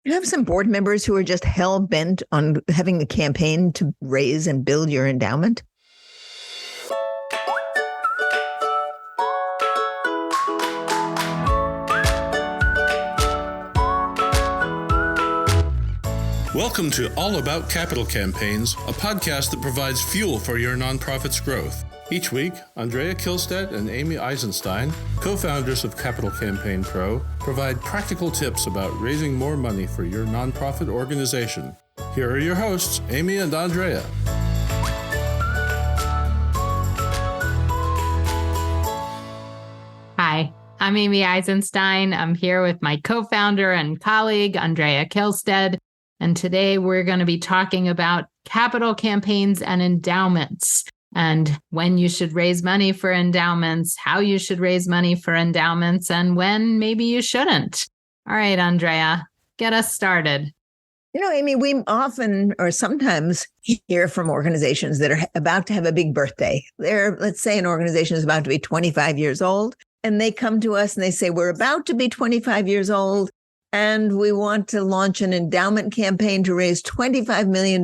You have some board members who are just hell-bent on having a campaign to raise and build your endowment. Welcome to All About Capital Campaigns, a podcast that provides fuel for your nonprofit's growth. Each week, Andrea Kihlstedt and Amy Eisenstein, co-founders of Capital Campaign Pro, provide practical tips about raising more money for your nonprofit organization. Here are your hosts, Amy and Andrea. Hi, I'm Amy Eisenstein. I'm here with my co-founder and colleague, Andrea Kihlstedt. And today we're going to be talking about capital campaigns and endowments, and when you should raise money for endowments, how you should raise money for endowments, and when maybe you shouldn't. All right, Andrea, get us started. You know, Amy, we often or sometimes hear from organizations that are about to have a big birthday. Let's say an organization is about to be 25 years old, and they come to us and they say, we're about to be 25 years old, and we want to launch an endowment campaign to raise $25 million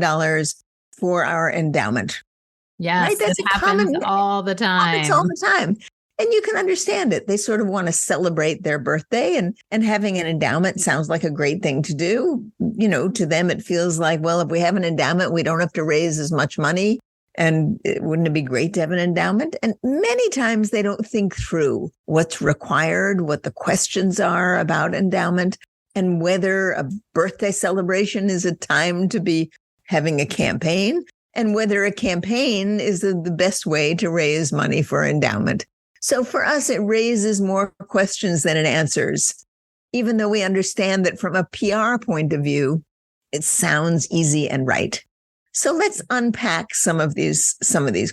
for our endowment. Yes, right? That's happens all the time. It's all the time. And you can understand it. They sort of want to celebrate their birthday, and having an endowment sounds like a great thing to do. You know, to them, it feels like, well, if we have an endowment, we don't have to raise as much money. And wouldn't it be great to have an endowment? And many times they don't think through what's required, what the questions are about endowment, and whether a birthday celebration is a time to be having a campaign, and whether a campaign is the best way to raise money for endowment. So for us, it raises more questions than it answers, even though we understand that from a PR point of view, it sounds easy and right. So let's unpack some of these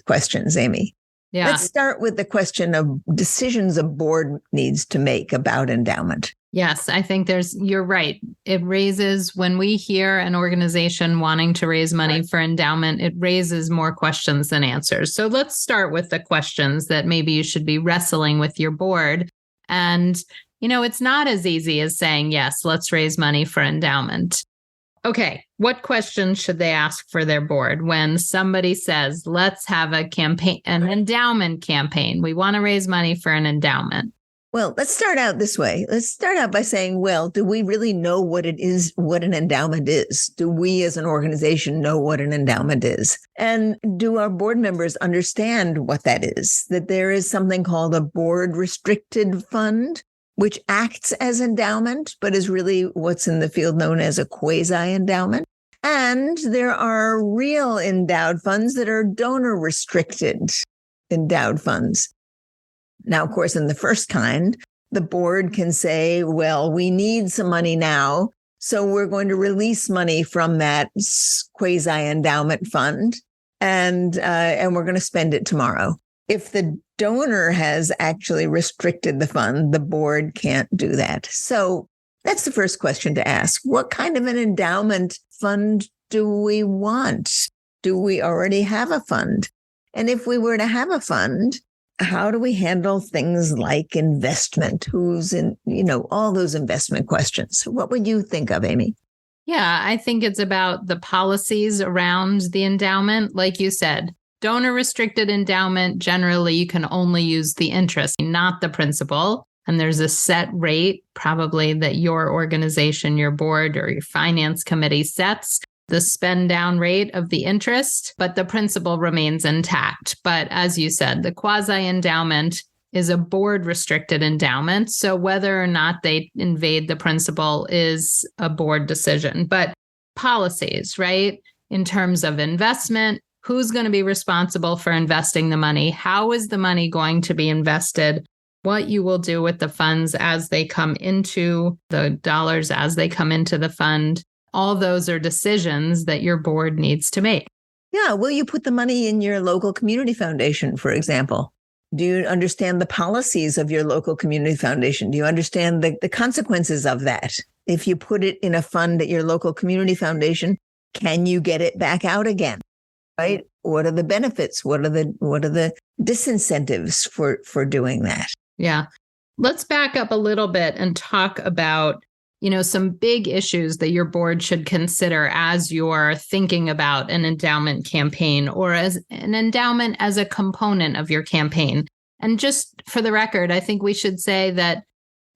questions, Amy. Yeah. Let's start with the question of decisions a board needs to make about endowment. Yes, I think you're right. It raises, when we hear an organization wanting to raise money for endowment, it raises more questions than answers. So let's start with the questions that maybe you should be wrestling with your board. And, you know, it's not as easy as saying, yes, let's raise money for endowment. Okay, what questions should they ask for their board when somebody says, let's have a campaign, an endowment campaign? We want to raise money for an endowment. Well, let's start out this way. Let's start out by saying, well, do we really know what it is, what an endowment is? Do we as an organization know what an endowment is? And do our board members understand what that is? That there is something called a board restricted fund, which acts as endowment, but is really what's in the field known as a quasi-endowment. And there are real endowed funds that are donor restricted endowed funds. Now, of course, in the first kind, the board can say, well, we need some money now, so we're going to release money from that quasi-endowment fund, and we're going to spend it tomorrow. If the donor has actually restricted the fund, the board can't do that. So that's the first question to ask. What kind of an endowment fund do we want? Do we already have a fund? And if we were to have a fund, how do we handle things like investment? Who's in, all those investment questions. What would you think of, Amy? Yeah, I think it's about the policies around the endowment. Like you said, donor restricted endowment, generally you can only use the interest, not the principal. And there's a set rate probably that your organization, your board, or your finance committee sets. The spend down rate of the interest, but the principal remains intact. But as you said, the quasi-endowment is a board restricted endowment. So whether or not they invade the principal is a board decision. But policies, right? In terms of investment, who's going to be responsible for investing the money? How is the money going to be invested? What you will do with the funds as they come into the dollars, as they come into the fund. All those are decisions that your board needs to make. Yeah. Will you put the money in your local community foundation, for example? Do you understand the policies of your local community foundation? Do you understand the consequences of that? If you put it in a fund at your local community foundation, can you get it back out again? Right? What are the benefits? What are the disincentives for doing that? Yeah. Let's back up a little bit and talk about some big issues that your board should consider as you're thinking about an endowment campaign or as an endowment as a component of your campaign. And just for the record, I think we should say that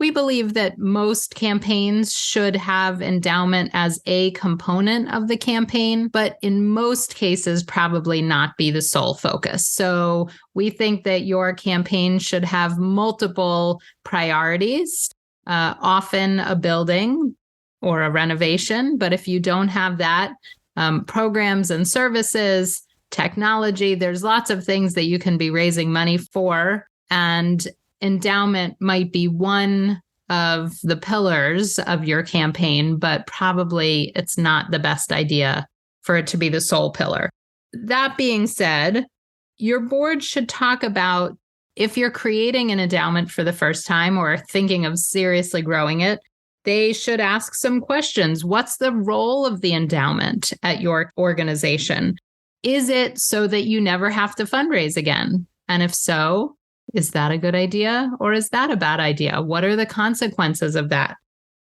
we believe that most campaigns should have endowment as a component of the campaign, but in most cases, probably not be the sole focus. So we think that your campaign should have multiple priorities. Often a building or a renovation. But if you don't have that, programs and services, technology, there's lots of things that you can be raising money for. And endowment might be one of the pillars of your campaign, but probably it's not the best idea for it to be the sole pillar. That being said, your board should talk about if you're creating an endowment for the first time or thinking of seriously growing it, they should ask some questions. What's the role of the endowment at your organization? Is it so that you never have to fundraise again? And if so, is that a good idea or is that a bad idea? What are the consequences of that?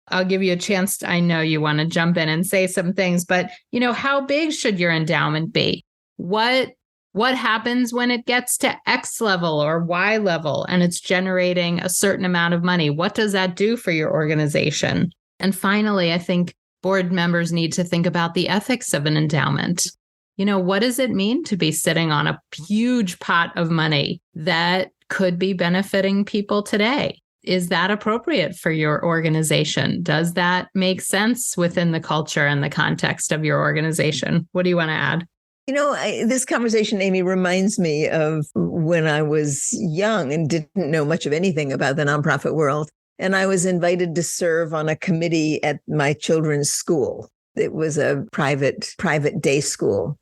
I'll give you a chance. I know you want to jump in and say some things, but how big should your endowment be? What happens when it gets to X level or Y level and it's generating a certain amount of money? What does that do for your organization? And finally, I think board members need to think about the ethics of an endowment. What does it mean to be sitting on a huge pot of money that could be benefiting people today? Is that appropriate for your organization? Does that make sense within the culture and the context of your organization? What do you want to add? This conversation, Amy, reminds me of when I was young and didn't know much of anything about the nonprofit world. And I was invited to serve on a committee at my children's school. It was a private day school.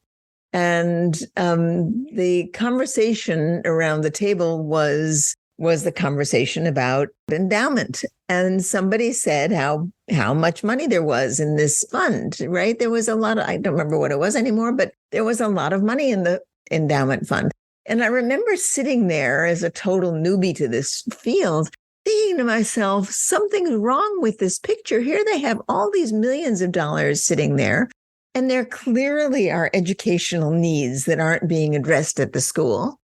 And the conversation around the table was the conversation about endowment. And somebody said how much money there was in this fund, right? There was a lot of, I don't remember what it was anymore, but there was a lot of money in the endowment fund. And I remember sitting there as a total newbie to this field, thinking to myself, something's wrong with this picture. Here they have all these millions of dollars sitting there, and there clearly are educational needs that aren't being addressed at the school.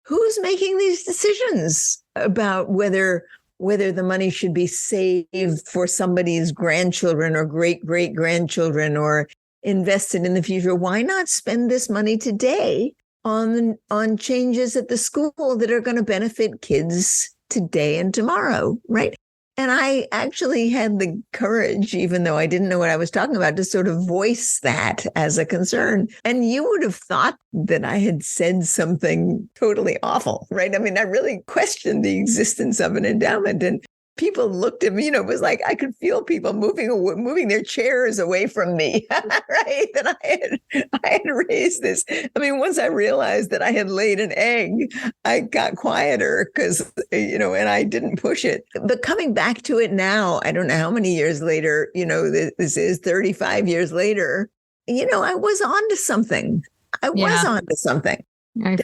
Who's making these decisions about whether the money should be saved for somebody's grandchildren or great-great-grandchildren or invested in the future? Why not spend this money today on changes at the school that are going to benefit kids today and tomorrow, right? And I actually had the courage, even though I didn't know what I was talking about, to sort of voice that as a concern. And you would have thought that I had said something totally awful, right? I mean, I really questioned the existence of an endowment. And people looked at me, it was like I could feel people moving their chairs away from me, right? That I had raised this. I mean, once I realized that I had laid an egg, I got quieter because, and I didn't push it. But coming back to it now, I don't know how many years later, this is 35 years later, I was onto something. I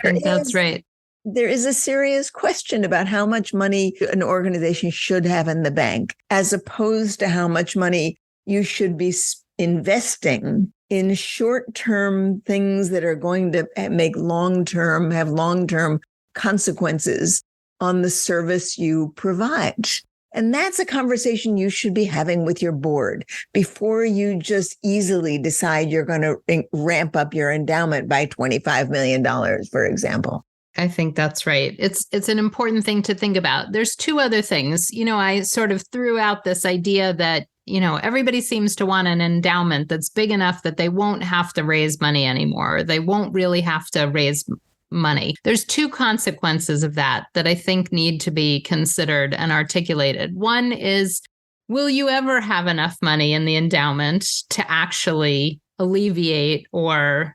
think that's right. There is a serious question about how much money an organization should have in the bank, as opposed to how much money you should be investing in short-term things that are going to have long-term consequences on the service you provide. And that's a conversation you should be having with your board before you just easily decide you're going to ramp up your endowment by $25 million, for example. I think that's right. It's an important thing to think about. There's two other things. I sort of threw out this idea that, everybody seems to want an endowment that's big enough that they won't have to raise money anymore. They won't really have to raise money. There's two consequences of that I think need to be considered and articulated. One is, will you ever have enough money in the endowment to actually alleviate or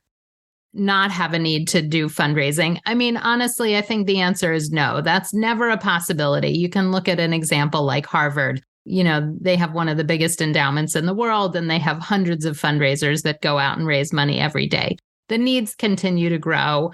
not have a need to do fundraising? I mean, honestly, I think the answer is no. That's never a possibility. You can look at an example like Harvard. They have one of the biggest endowments in the world, and they have hundreds of fundraisers that go out and raise money every day. The needs continue to grow.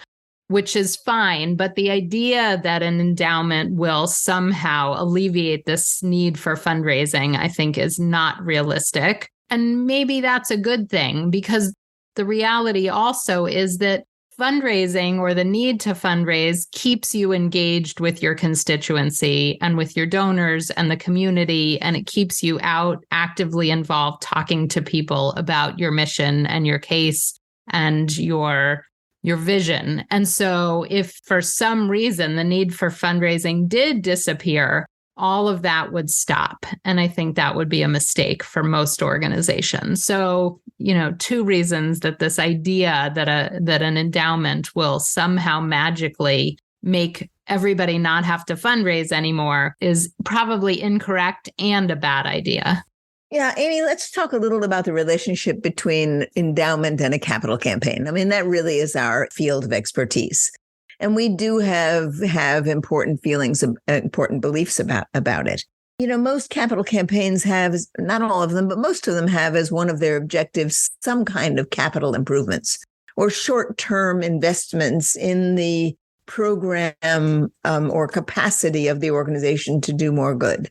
which is fine. But the idea that an endowment will somehow alleviate this need for fundraising, I think, is not realistic. And maybe that's a good thing, because the reality also is that fundraising, or the need to fundraise, keeps you engaged with your constituency and with your donors and the community, and it keeps you out actively involved, talking to people about your mission and your case and your vision. And so if for some reason the need for fundraising did disappear, all of that would stop. And I think that would be a mistake for most organizations. So, two reasons that this idea that an endowment will somehow magically make everybody not have to fundraise anymore is probably incorrect and a bad idea. Yeah, Amy, let's talk a little about the relationship between endowment and a capital campaign. I mean, that really is our field of expertise. And we do have important feelings, important beliefs about it. Most capital campaigns have, not all of them, but most of them have as one of their objectives some kind of capital improvements or short-term investments in the program or capacity of the organization to do more good.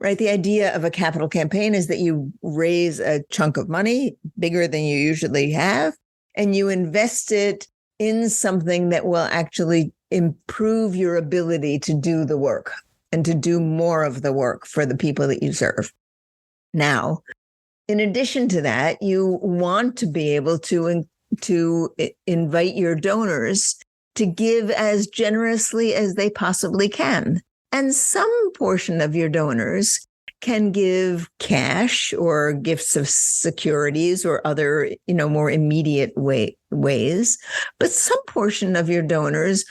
Right? The idea of a capital campaign is that you raise a chunk of money bigger than you usually have, and you invest it in something that will actually improve your ability to do the work and to do more of the work for the people that you serve. Now, in addition to that, you want to be able to invite your donors to give as generously as they possibly can. And some portion of your donors can give cash or gifts of securities or other, more immediate ways. But some portion of your donors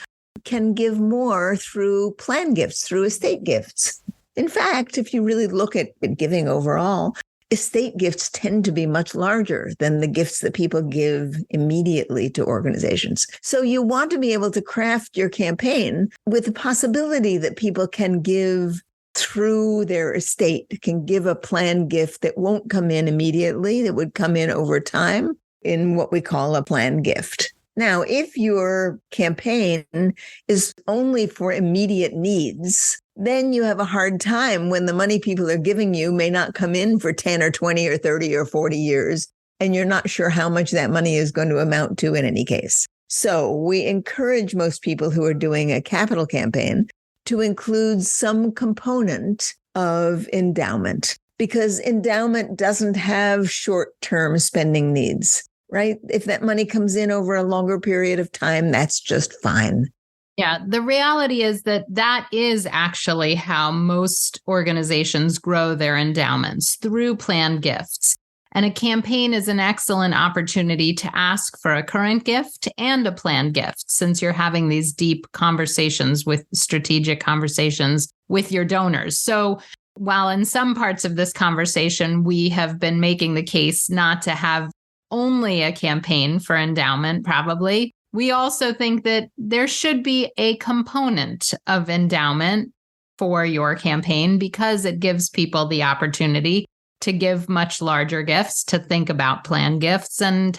can give more through plan gifts, through estate gifts. In fact, if you really look at giving overall, estate gifts tend to be much larger than the gifts that people give immediately to organizations. So you want to be able to craft your campaign with the possibility that people can give through their estate, can give a planned gift that won't come in immediately, that would come in over time in what we call a planned gift. Now, if your campaign is only for immediate needs, then you have a hard time when the money people are giving you may not come in for 10 or 20 or 30 or 40 years, and you're not sure how much that money is going to amount to in any case. So we encourage most people who are doing a capital campaign to include some component of endowment, because endowment doesn't have short-term spending needs, right? If that money comes in over a longer period of time, that's just fine. Yeah, the reality is that is actually how most organizations grow their endowments, through planned gifts. And a campaign is an excellent opportunity to ask for a current gift and a planned gift, since you're having these deep conversations, with strategic conversations with your donors. So while in some parts of this conversation, we have been making the case not to have only a campaign for endowment, probably, we also think that there should be a component of endowment for your campaign, because it gives people the opportunity to give much larger gifts, to think about planned gifts, and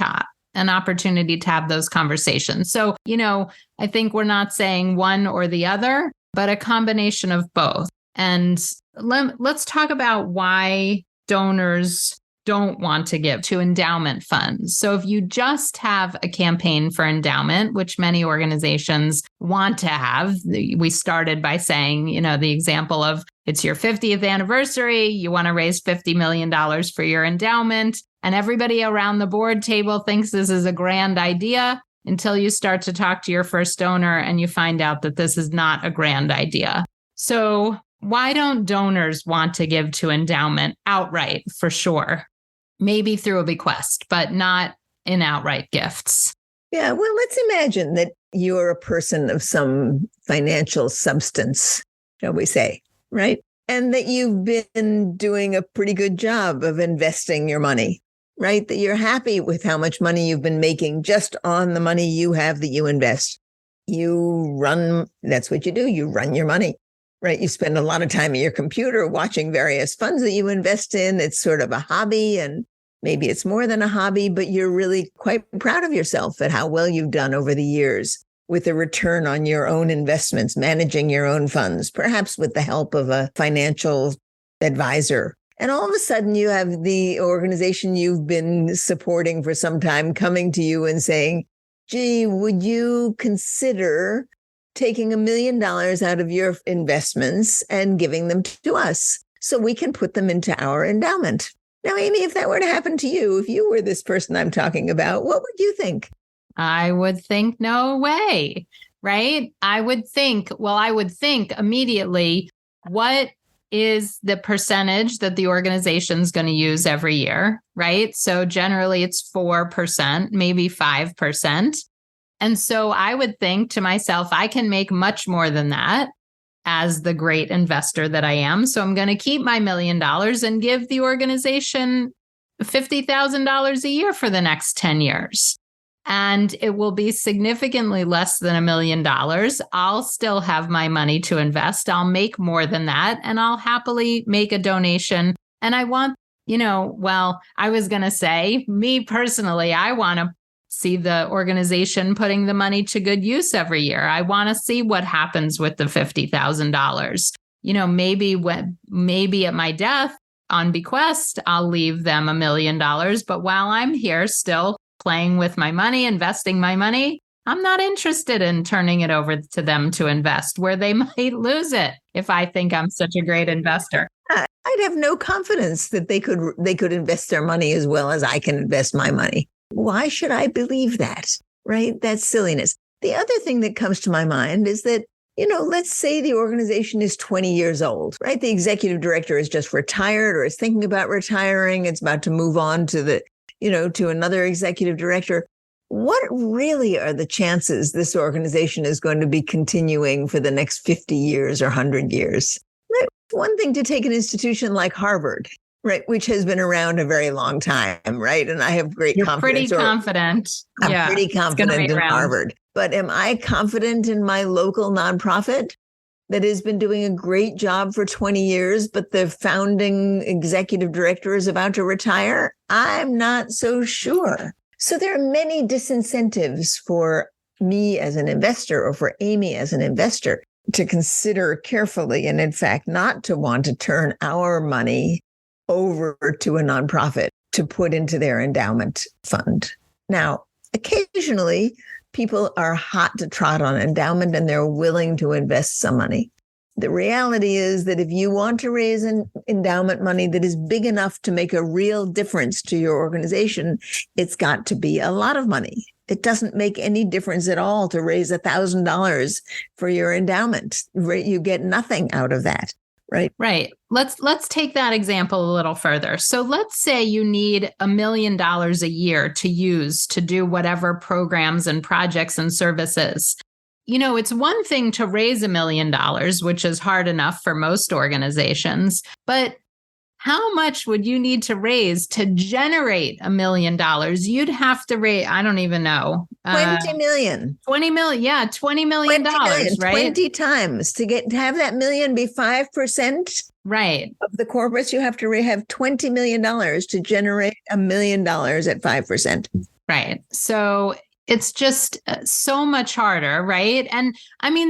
an opportunity to have those conversations. So, I think we're not saying one or the other, but a combination of both. And let's talk about why donors don't want to give to endowment funds. So if you just have a campaign for endowment, which many organizations want to have, we started by saying, the example of it's your 50th anniversary, you want to raise $50 million for your endowment, and everybody around the board table thinks this is a grand idea, until you start to talk to your first donor and you find out that this is not a grand idea. So why don't donors want to give to endowment outright? For sure. Maybe through a bequest, but not in outright gifts. Yeah, well, let's imagine that you're a person of some financial substance, shall we say, right? And that you've been doing a pretty good job of investing your money, right? That you're happy with how much money you've been making just on the money you have that you invest. That's what you do. You run your money, right? You spend a lot of time at your computer watching various funds that you invest in. It's sort of a hobby, and maybe it's more than a hobby, but you're really quite proud of yourself at how well you've done over the years. with a return on your own investments, managing your own funds, perhaps with the help of a financial advisor. And all of a sudden you have the organization you've been supporting for some time coming to you and saying, gee, would you consider taking $1 million out of your investments and giving them to us so we can put them into our endowment? Now, Amy, if that were to happen to you, if you were this person I'm talking about, what would you think? I would think, no way, right? I would think immediately, what is the percentage that the organization's going to use every year, right? So generally it's 4%, maybe 5%. And so I would think to myself, I can make much more than that as the great investor that I am. So I'm going to keep my $1 million and give the organization $50,000 a year for the next 10 years. And it will be significantly less than $1 million. I'll still have my money to invest. I'll make more than that, and I'll happily make a donation. And I want, I was going to say, me personally, I want to see the organization putting the money to good use every year. I want to see what happens with the $50,000. Maybe at my death on bequest, I'll leave them $1 million. But while I'm here still playing with my money, investing my money, I'm not interested in turning it over to them to invest where they might lose it if I think I'm such a great investor. I'd have no confidence that they could invest their money as well as I can invest my money. Why should I believe that? Right? That's silliness. The other thing that comes to my mind is that, let's say the organization is 20 years old, right? The executive director is just retired or is thinking about retiring. It's about to move on to to another executive director. What really are the chances this organization is going to be continuing for the next 50 years or 100 years? Right? One thing to take an institution like Harvard, right, which has been around a very long time, right? And I have great confidence. Pretty confident. I'm pretty confident in Harvard. But am I confident in my local nonprofit that has been doing a great job for 20 years, but the founding executive director is about to retire? I'm not so sure. So there are many disincentives for me as an investor or for Amy as an investor to consider carefully, and in fact, not to want to turn our money over to a nonprofit to put into their endowment fund. Now, occasionally, people are hot to trot on endowment and they're willing to invest some money. The reality is that if you want to raise an endowment money that is big enough to make a real difference to your organization, it's got to be a lot of money. It doesn't make any difference at all to raise $1,000 for your endowment. You get nothing out of that. Right. Right. Let's take that example a little further. So let's say you need $1 million a year to use to do whatever programs and projects and services. It's one thing to raise $1 million, which is hard enough for most organizations, but how much would you need to raise to generate $1 million? You'd have to raise, I don't even know. 20 million. 20 million. Yeah. $20 million, right? 20 times to have that million be 5%. Right. Of the corporates, you have to have $20 million to generate $1 million at 5%. Right. So it's just so much harder, right? And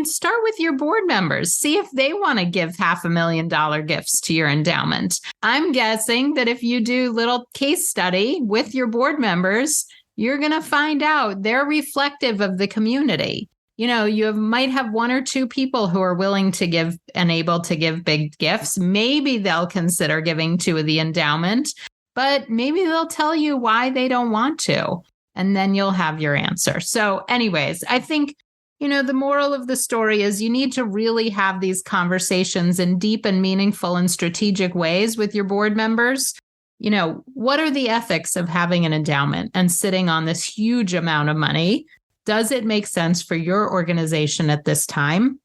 start with your board members. See if they want to give $500,000 gifts to your endowment. I'm guessing that if you do little case study with your board members, you're going to find out they're reflective of the community. You might have one or two people who are willing to give and able to give big gifts. Maybe they'll consider giving to the endowment, but maybe they'll tell you why they don't want to. And then you'll have your answer. So anyways, I think, the moral of the story is you need to really have these conversations in deep and meaningful and strategic ways with your board members. What are the ethics of having an endowment and sitting on this huge amount of money? Does it make sense for your organization at this time?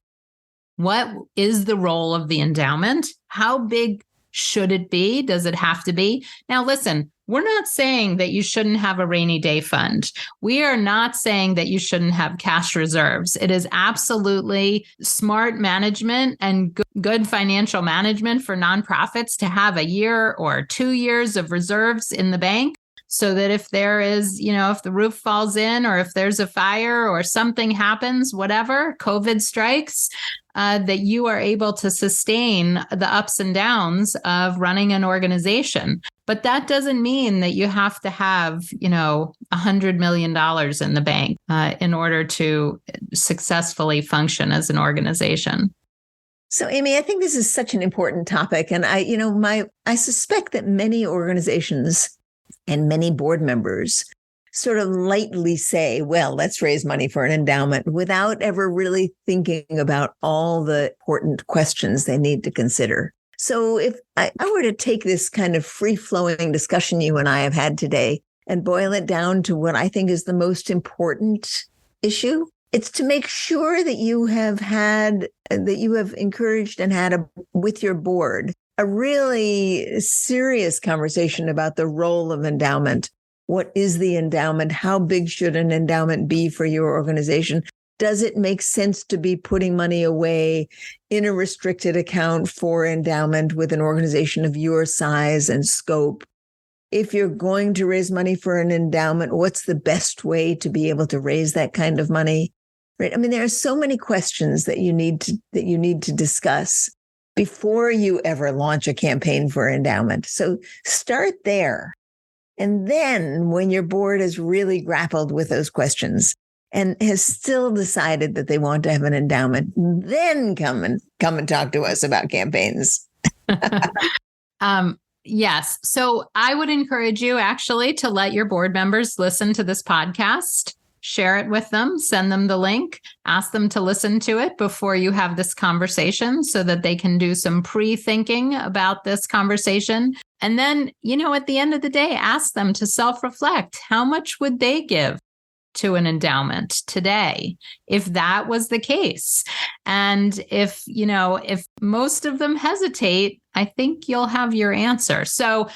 What is the role of the endowment? How big should it be? Does it have to be? Now, listen, we're not saying that you shouldn't have a rainy day fund. We are not saying that you shouldn't have cash reserves. It is absolutely smart management and good financial management for nonprofits to have a year or 2 years of reserves in the bank so that if there is, if the roof falls in or if there's a fire or something happens, whatever, COVID strikes, that you are able to sustain the ups and downs of running an organization. But that doesn't mean that you have to have, $100 million in the bank in order to successfully function as an organization. So, Amy, I think this is such an important topic. And I suspect that many organizations and many board members sort of lightly say, well, let's raise money for an endowment without ever really thinking about all the important questions they need to consider. So if I were to take this kind of free-flowing discussion you and I have had today and boil it down to what I think is the most important issue, it's to make sure that you have encouraged and had with your board a really serious conversation about the role of endowment. What is the endowment? How big should an endowment be for your organization? Does it make sense to be putting money away in a restricted account for endowment with an organization of your size and scope? If you're going to raise money for an endowment, what's the best way to be able to raise that kind of money? Right? I mean, there are so many questions that you need to discuss before you ever launch a campaign for endowment. So start there. And then when your board has really grappled with those questions and has still decided that they want to have an endowment, then come and talk to us about campaigns. Yes. So I would encourage you actually to let your board members listen to this podcast. Share it with them, send them the link, ask them to listen to it before you have this conversation so that they can do some pre-thinking about this conversation. And then, at the end of the day, ask them to self-reflect. How much would they give to an endowment today if that was the case? And if most of them hesitate, I think you'll have your answer. So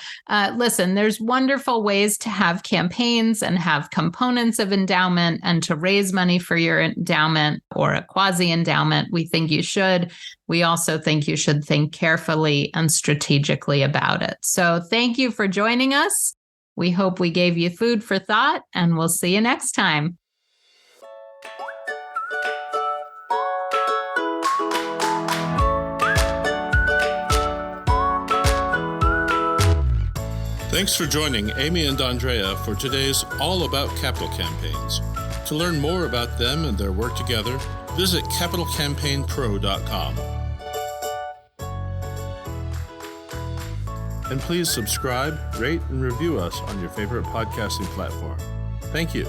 listen, there's wonderful ways to have campaigns and have components of endowment and to raise money for your endowment or a quasi-endowment. We think you should. We also think you should think carefully and strategically about it. So thank you for joining us. We hope we gave you food for thought, and we'll see you next time. Thanks for joining Amy and Andrea for today's All About Capital Campaigns. To learn more about them and their work together, visit capitalcampaignpro.com. And please subscribe, rate, and review us on your favorite podcasting platform. Thank you.